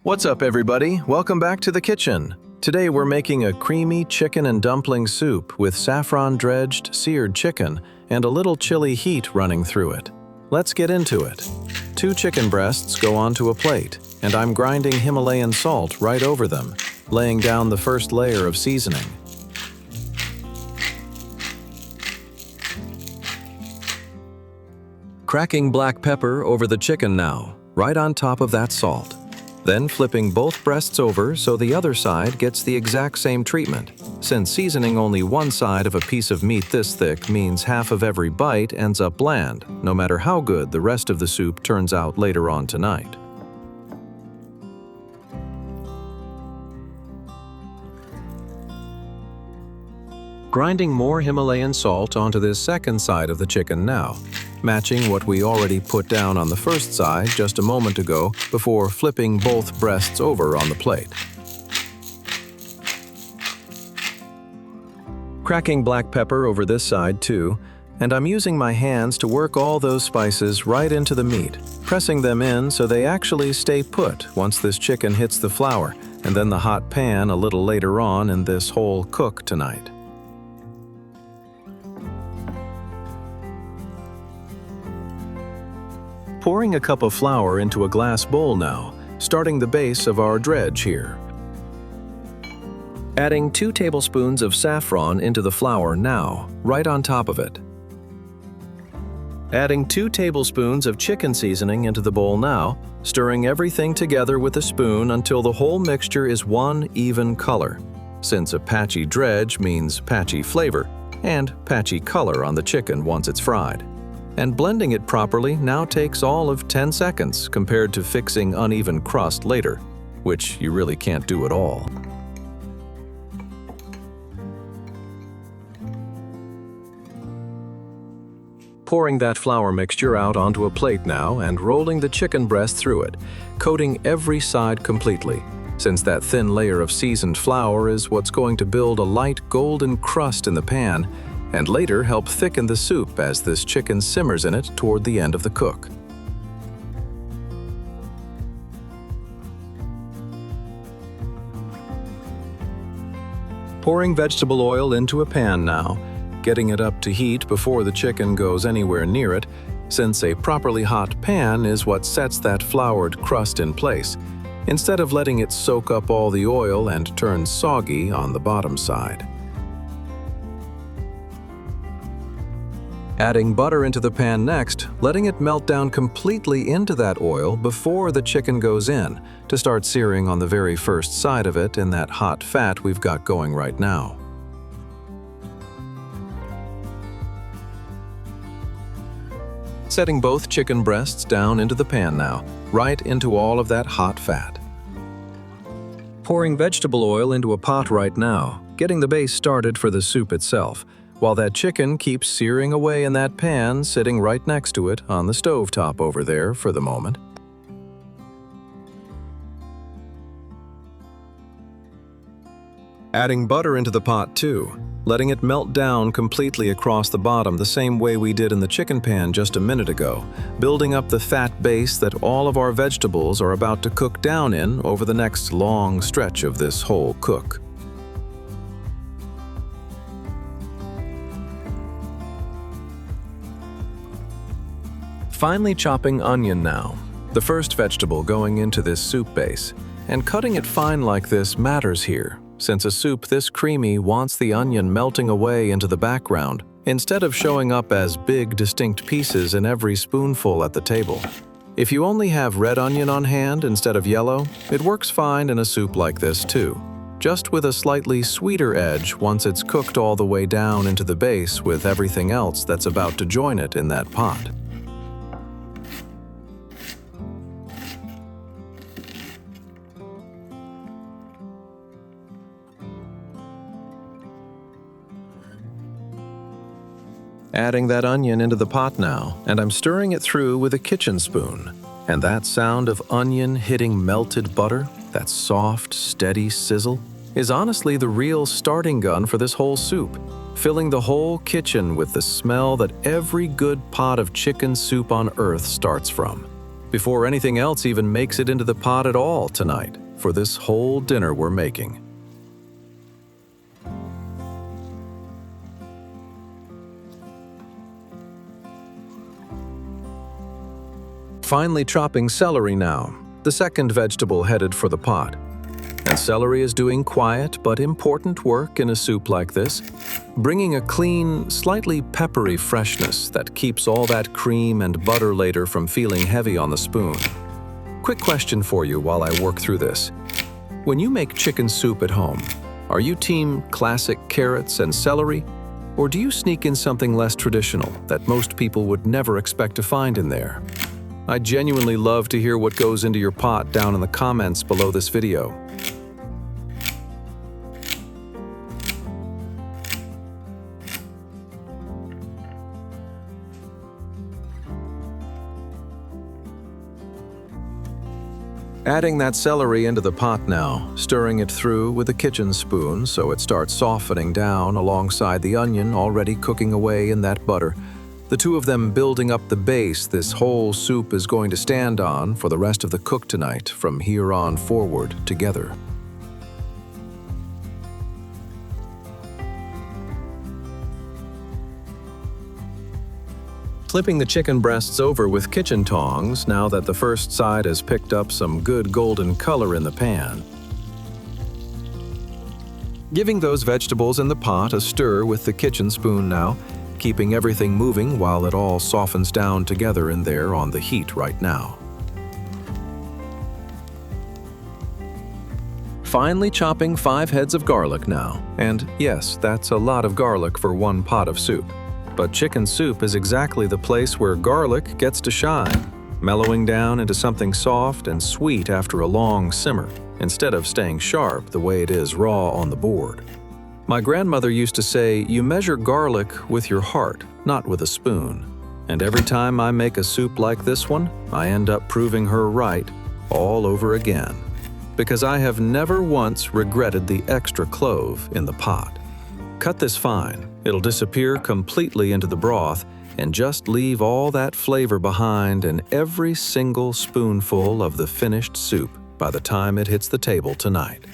What's up, everybody? Welcome back to the kitchen. Today we're making a creamy chicken and dumpling soup with saffron-dredged seared chicken and a little chili heat running through it. Let's get into it. 2 chicken breasts go onto a plate, and I'm grinding Himalayan salt right over them, laying down the first layer of seasoning. Cracking black pepper over the chicken now, right on top of that salt. Then flipping both breasts over so the other side gets the exact same treatment, since seasoning only one side of a piece of meat this thick means half of every bite ends up bland, no matter how good the rest of the soup turns out later on tonight. Grinding more Himalayan salt onto this second side of the chicken now, matching what we already put down on the first side just a moment ago before flipping both breasts over on the plate. Cracking black pepper over this side too, and I'm using my hands to work all those spices right into the meat, pressing them in so they actually stay put once this chicken hits the flour, and then the hot pan a little later on in this whole cook tonight. Pouring a cup of flour into a glass bowl now, starting the base of our dredge here. Adding 2 tablespoons of saffron into the flour now, right on top of it. Adding 2 tablespoons of chicken seasoning into the bowl now, stirring everything together with a spoon until the whole mixture is one even color, since a patchy dredge means patchy flavor and patchy color on the chicken once it's fried. And blending it properly now takes all of 10 seconds compared to fixing uneven crust later, which you really can't do at all. Pouring that flour mixture out onto a plate now and rolling the chicken breast through it, coating every side completely, since that thin layer of seasoned flour is what's going to build a light golden crust in the pan and later help thicken the soup as this chicken simmers in it toward the end of the cook. Pouring vegetable oil into a pan now, getting it up to heat before the chicken goes anywhere near it, since a properly hot pan is what sets that floured crust in place, instead of letting it soak up all the oil and turn soggy on the bottom side. Adding butter into the pan next, letting it melt down completely into that oil before the chicken goes in, to start searing on the very first side of it in that hot fat we've got going right now. Setting both chicken breasts down into the pan now, right into all of that hot fat. Pouring vegetable oil into a pot right now, getting the base started for the soup itself, while that chicken keeps searing away in that pan sitting right next to it on the stovetop over there for the moment. Adding butter into the pot too, letting it melt down completely across the bottom the same way we did in the chicken pan just a minute ago, building up the fat base that all of our vegetables are about to cook down in over the next long stretch of this whole cook. Finally chopping onion now, the first vegetable going into this soup base, and cutting it fine like this matters here, since a soup this creamy wants the onion melting away into the background instead of showing up as big distinct pieces in every spoonful at the table. If you only have red onion on hand instead of yellow, it works fine in a soup like this too, just with a slightly sweeter edge once it's cooked all the way down into the base with everything else that's about to join it in that pot. Adding that onion into the pot now, and I'm stirring it through with a kitchen spoon. And that sound of onion hitting melted butter, that soft, steady sizzle, is honestly the real starting gun for this whole soup, filling the whole kitchen with the smell that every good pot of chicken soup on earth starts from. before anything else even makes it into the pot at all tonight for this whole dinner we're making. Finely chopping celery now, the second vegetable headed for the pot. And celery is doing quiet but important work in a soup like this, bringing a clean, slightly peppery freshness that keeps all that cream and butter later from feeling heavy on the spoon. Quick question for you while I work through this. When you make chicken soup at home, are you team classic carrots and celery, or do you sneak in something less traditional that most people would never expect to find in there? I genuinely love to hear what goes into your pot down in the comments below this video. Adding that celery into the pot now, stirring it through with a kitchen spoon so it starts softening down alongside the onion already cooking away in that butter. The two of them building up the base this whole soup is going to stand on for the rest of the cook tonight from here on forward together. Flipping the chicken breasts over with kitchen tongs now that the first side has picked up some good golden color in the pan. Giving those vegetables in the pot a stir with the kitchen spoon now, keeping everything moving while it all softens down together in there on the heat right now. Finely chopping 5 heads of garlic now, and yes, that's a lot of garlic for one pot of soup. But chicken soup is exactly the place where garlic gets to shine, mellowing down into something soft and sweet after a long simmer, instead of staying sharp the way it is raw on the board. My grandmother used to say, you measure garlic with your heart, not with a spoon. And every time I make a soup like this one, I end up proving her right all over again. Because I have never once regretted the extra clove in the pot. Cut this fine, it'll disappear completely into the broth and just leave all that flavor behind in every single spoonful of the finished soup by the time it hits the table tonight.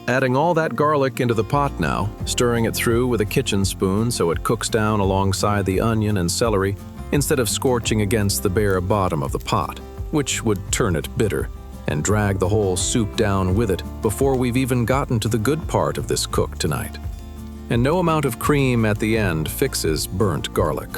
Adding all that garlic into the pot now, stirring it through with a kitchen spoon so it cooks down alongside the onion and celery instead of scorching against the bare bottom of the pot, which would turn it bitter and drag the whole soup down with it before we've even gotten to the good part of this cook tonight. And no amount of cream at the end fixes burnt garlic.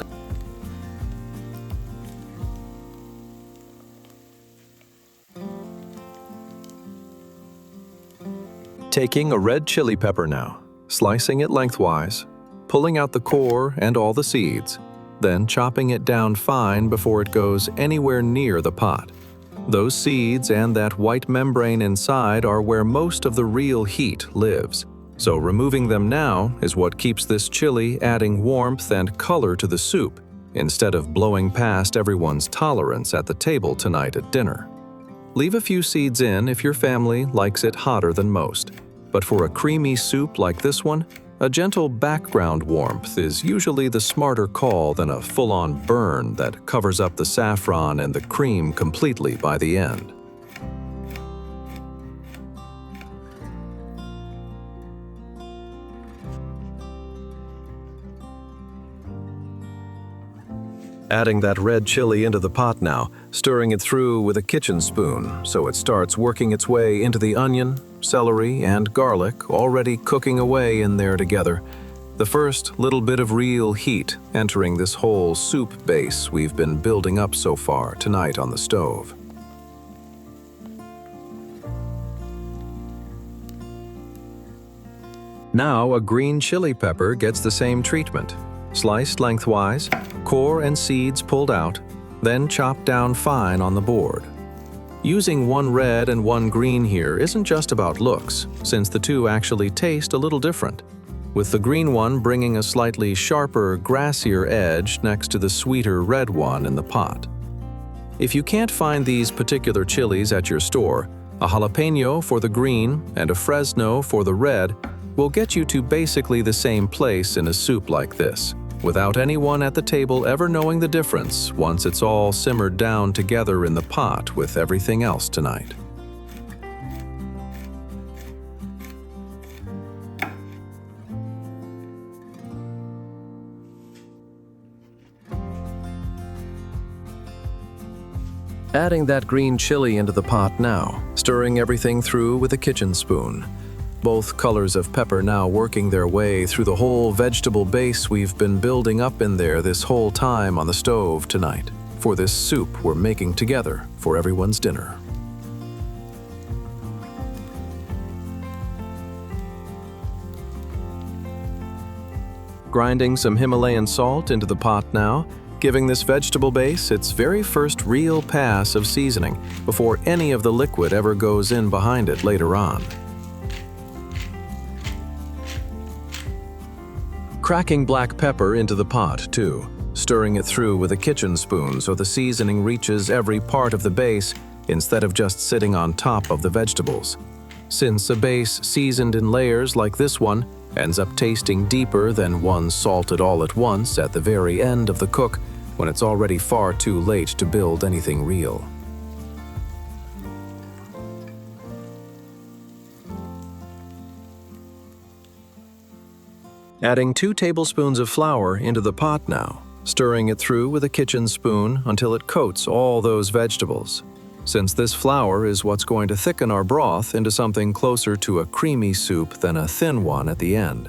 Taking a red chili pepper now, slicing it lengthwise, pulling out the core and all the seeds, then chopping it down fine before it goes anywhere near the pot. Those seeds and that white membrane inside are where most of the real heat lives, so removing them now is what keeps this chili adding warmth and color to the soup, instead of blowing past everyone's tolerance at the table tonight at dinner. Leave a few seeds in if your family likes it hotter than most. But for a creamy soup like this one, a gentle background warmth is usually the smarter call than a full-on burn that covers up the saffron and the cream completely by the end. Adding that red chili into the pot now, stirring it through with a kitchen spoon so it starts working its way into the onion, celery, and garlic already cooking away in there together. The first little bit of real heat entering this whole soup base we've been building up so far tonight on the stove. Now a green chili pepper gets the same treatment. Sliced lengthwise, core and seeds pulled out, then chopped down fine on the board. Using one red and one green here isn't just about looks, since the two actually taste a little different, with the green one bringing a slightly sharper, grassier edge next to the sweeter red one in the pot. If you can't find these particular chilies at your store, A jalapeno for the green and a Fresno for the red will get you to basically the same place in a soup like this, without anyone at the table ever knowing the difference once it's all simmered down together in the pot with everything else tonight. Adding that green chili into the pot now, stirring everything through with a kitchen spoon. Both colors of pepper now working their way through the whole vegetable base we've been building up in there this whole time on the stove tonight, for this soup we're making together for everyone's dinner. Grinding some Himalayan salt into the pot now, giving this vegetable base its very first real pass of seasoning before any of the liquid ever goes in behind it later on. Cracking black pepper into the pot, too, stirring it through with a kitchen spoon so the seasoning reaches every part of the base instead of just sitting on top of the vegetables. Since a base seasoned in layers like this one ends up tasting deeper than one salted all at once at the very end of the cook when it's already far too late to build anything real. Adding 2 tablespoons of flour into the pot now, stirring it through with a kitchen spoon until it coats all those vegetables. Since this flour is what's going to thicken our broth into something closer to a creamy soup than a thin one at the end.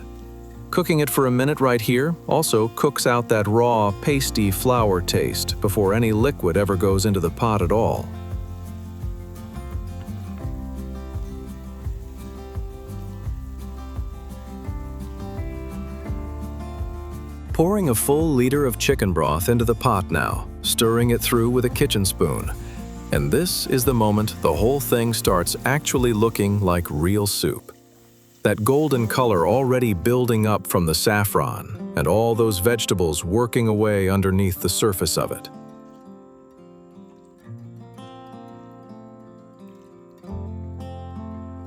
Cooking it for a minute right here also cooks out that raw, pasty flour taste before any liquid ever goes into the pot at all. Pouring a full liter of chicken broth into the pot now, stirring it through with a kitchen spoon. And this is the moment the whole thing starts actually looking like real soup. That golden color already building up from the saffron, and all those vegetables working away underneath the surface of it.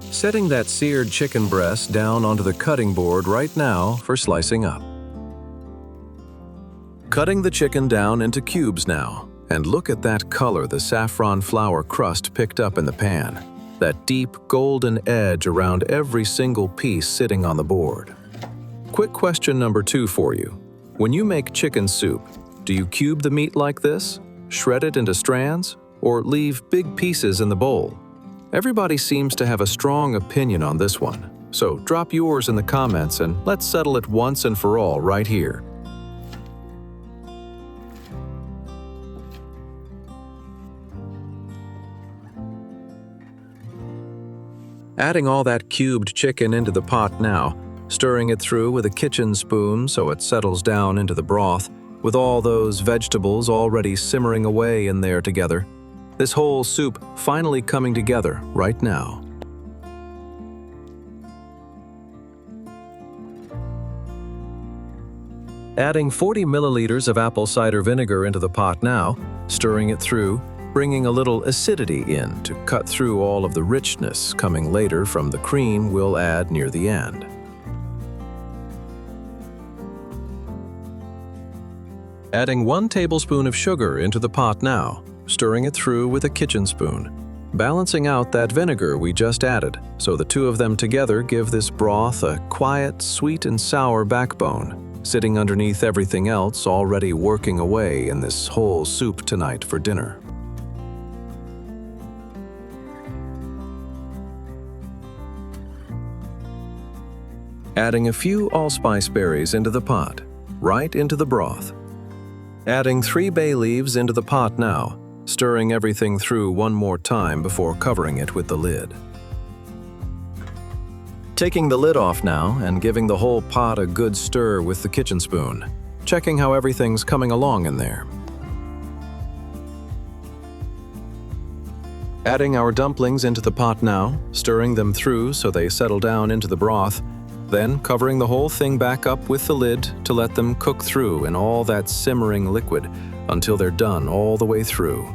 Setting that seared chicken breast down onto the cutting board right now for slicing up. Cutting the chicken down into cubes now, and look at that color the saffron flour crust picked up in the pan. That deep golden edge around every single piece sitting on the board. Quick question number 2 for you. When you make chicken soup, do you cube the meat like this, shred it into strands, or leave big pieces in the bowl? Everybody seems to have a strong opinion on this one, so drop yours in the comments and let's settle it once and for all right here. Adding all that cubed chicken into the pot now, stirring it through with a kitchen spoon so it settles down into the broth, with all those vegetables already simmering away in there together. This whole soup finally coming together right now. Adding 40 milliliters of apple cider vinegar into the pot now, stirring it through, bringing a little acidity in to cut through all of the richness coming later from the cream we'll add near the end. Adding 1 tablespoon of sugar into the pot now, stirring it through with a kitchen spoon, balancing out that vinegar we just added so the 2 of them together give this broth a quiet, sweet and sour backbone, sitting underneath everything else already working away in this whole soup tonight for dinner. Adding a few allspice berries into the pot, right into the broth. Adding 3 bay leaves into the pot now, stirring everything through one more time before covering it with the lid. Taking the lid off now and giving the whole pot a good stir with the kitchen spoon, checking how everything's coming along in there. Adding our dumplings into the pot now, stirring them through so they settle down into the broth, then covering the whole thing back up with the lid to let them cook through in all that simmering liquid until they're done all the way through.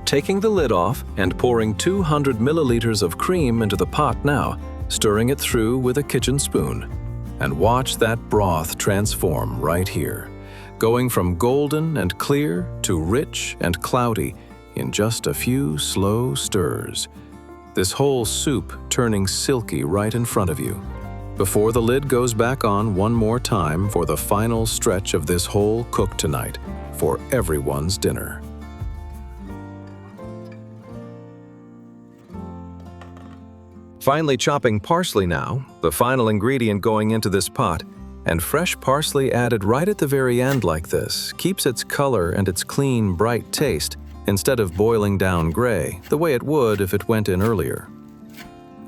Taking the lid off and pouring 200 milliliters of cream into the pot now, stirring it through with a kitchen spoon. And watch that broth transform right here, going from golden and clear to rich and cloudy in just a few slow stirs. This whole soup turning silky right in front of you. Before the lid goes back on one more time for the final stretch of this whole cook tonight for everyone's dinner. Finally chopping parsley now, the final ingredient going into this pot, and fresh parsley added right at the very end like this keeps its color and its clean, bright taste instead of boiling down gray, the way it would if it went in earlier.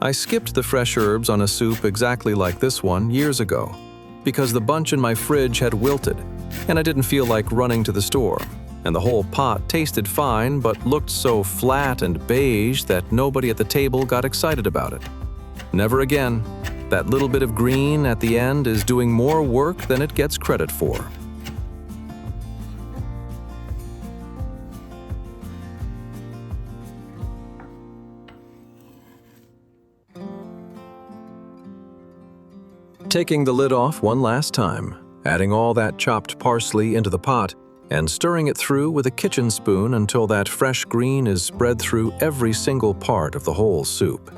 I skipped the fresh herbs on a soup exactly like this one years ago because the bunch in my fridge had wilted and I didn't feel like running to the store. And the whole pot tasted fine but looked so flat and beige that nobody at the table got excited about it. Never again. That little bit of green at the end is doing more work than it gets credit for. Taking the lid off one last time, adding all that chopped parsley into the pot, and stirring it through with a kitchen spoon until that fresh green is spread through every single part of the whole soup.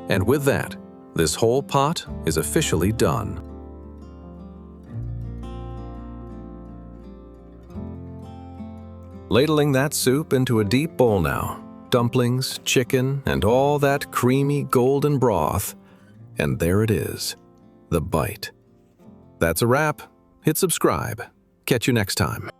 And with that, this whole pot is officially done. Ladling that soup into a deep bowl now, dumplings, chicken, and all that creamy golden broth, and there it is, the bite. That's a wrap. Hit subscribe. Catch you next time.